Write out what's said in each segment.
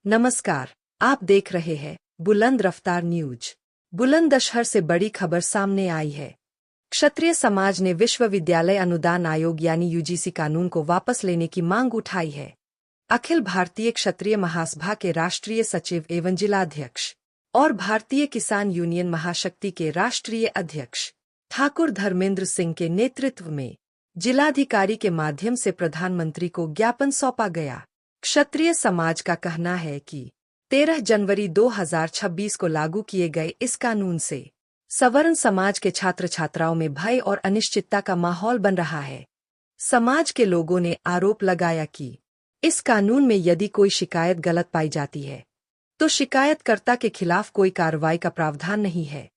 नमस्कार, आप देख रहे हैं बुलंद रफ्तार न्यूज। बुलंदशहर से बड़ी खबर सामने आई है। क्षत्रिय समाज ने विश्वविद्यालय अनुदान आयोग यानी यूजीसी कानून को वापस लेने की मांग उठाई है। अखिल भारतीय क्षत्रिय महासभा के राष्ट्रीय सचिव एवं जिलाध्यक्ष और भारतीय किसान यूनियन महाशक्ति के राष्ट्रीय अध्यक्ष ठाकुर धर्मेंद्र सिंह के नेतृत्व में जिलाधिकारी के माध्यम से प्रधानमंत्री को ज्ञापन सौंपा गया। क्षत्रिय समाज का कहना है कि 13 जनवरी 2026 को लागू किए गए इस कानून से सवर्ण समाज के छात्र छात्राओं में भय और अनिश्चितता का माहौल बन रहा है। समाज के लोगों ने आरोप लगाया कि इस कानून में यदि कोई शिकायत गलत पाई जाती है तो शिकायतकर्ता के खिलाफ कोई कार्रवाई का प्रावधान नहीं है,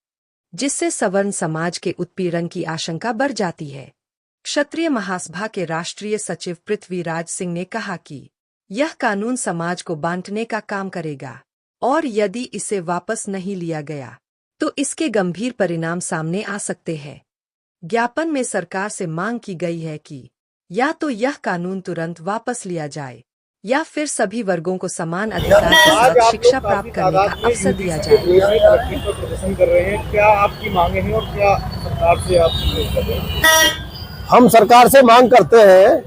जिससे सवर्ण समाज के उत्पीड़न की आशंका बढ़ जाती है। क्षत्रिय महासभा के राष्ट्रीय सचिव पृथ्वीराज सिंह ने कहा कि यह कानून समाज को बांटने का काम करेगा और यदि इसे वापस नहीं लिया गया तो इसके गंभीर परिणाम सामने आ सकते हैं। ज्ञापन में सरकार से मांग की गई है कि या तो यह कानून तुरंत वापस लिया जाए या फिर सभी वर्गों को समान अधिकार के साथ शिक्षा प्राप्त करने का अवसर दिया जाए। प्रदर्शन कर रहे हैं, क्या आपकी मांगे हैं और क्या सरकार से आप कर रहे हैं? हम सरकार से मांग करते हैं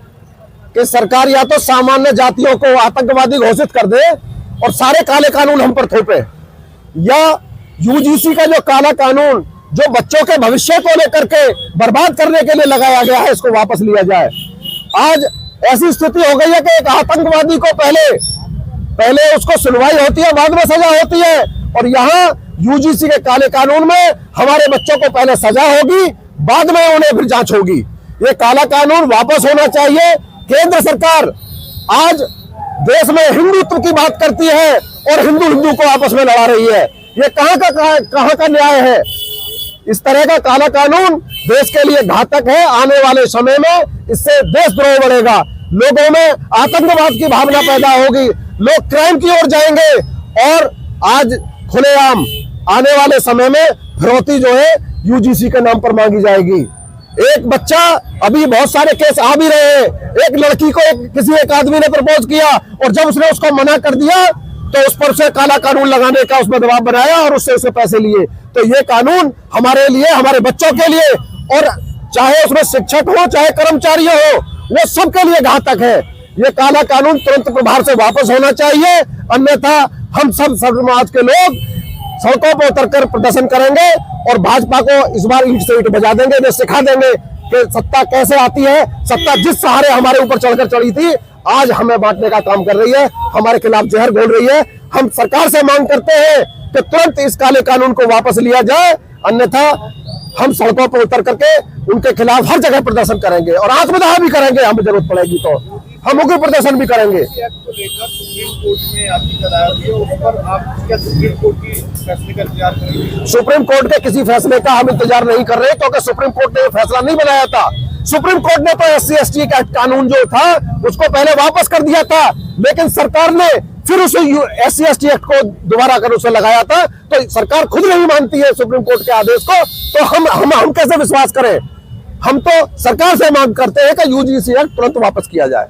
कि सरकार या तो सामान्य जातियों को आतंकवादी घोषित कर दे और सारे काले कानून हम पर थोपे, या यूजीसी का जो काला कानून जो बच्चों के भविष्य को लेकर के बर्बाद करने के लिए लगाया गया है इसको वापस लिया जाए। आज ऐसी स्थिति हो गई है कि एक आतंकवादी को पहले उसको सुनवाई होती है, बाद में सजा होती है, और यहाँ यूजीसी के काले कानून में हमारे बच्चों को पहले सजा होगी, बाद में उन्हें फिर जांच होगी। ये काला कानून वापस होना चाहिए। केंद्र सरकार आज देश में हिंदुत्व की बात करती है और हिंदू को आपस में लड़ा रही है। ये कहां का न्याय है? इस तरह का काला कानून देश के लिए घातक है। आने वाले समय में इससे देशद्रोह बढ़ेगा, लोगों में आतंकवाद की भावना पैदा होगी, लोग क्राइम की ओर जाएंगे और आज खुलेआम आने वाले समय में फिरौती जो है यूजीसी के नाम पर मांगी जाएगी। एक बच्चा, अभी बहुत सारे केस आ भी रहे हैं, एक लड़की को किसी एक आदमी ने प्रपोज किया और जब उसने उसको मना कर दिया तो उस पर से काला कानून लगाने का उसमें दबाव बनाया और उससे पैसे लिए। तो ये कानून हमारे लिए, हमारे बच्चों के लिए, और चाहे उसमें शिक्षक हो चाहे कर्मचारी हो, वो सबके लिए घातक है। ये काला कानून तुरंत प्रभाव से वापस होना चाहिए, अन्यथा हम सब समाज के लोग सड़कों पर उतरकर प्रदर्शन करेंगे और भाजपा को इस बार ईंट से ईंट बजा देंगे, जो सिखा देंगे कि सत्ता कैसे आती है। सत्ता जिस सहारे हमारे ऊपर चढ़कर चढ़ी थी, आज हमें बांटने का काम कर रही है, हमारे खिलाफ जहर घोल रही है। हम सरकार से मांग करते हैं कि तुरंत इस काले कानून को वापस लिया जाए, अन्यथा हम सड़कों पर उतर करके उनके खिलाफ हर जगह प्रदर्शन करेंगे और आत्मदाह भी करेंगे। हमें जरूरत पड़ेगी तो हम उग्र प्रदर्शन भी करेंगे। सुप्रीम कोर्ट के किसी फैसले का हम इंतजार नहीं कर रहे, क्योंकि सुप्रीम कोर्ट ने फैसला नहीं बनाया था। सुप्रीम कोर्ट ने तो SC/ST का कानून जो था उसको पहले वापस कर दिया था, लेकिन सरकार ने फिर उसे SC/ST एक्ट को दोबारा कर उसे लगाया था। तो सरकार खुद नहीं मानती है सुप्रीम कोर्ट के आदेश को, तो हम कैसे विश्वास करें? हम तो सरकार से मांग करते हैं कि यूजीसी एक्ट तुरंत वापस किया जाए।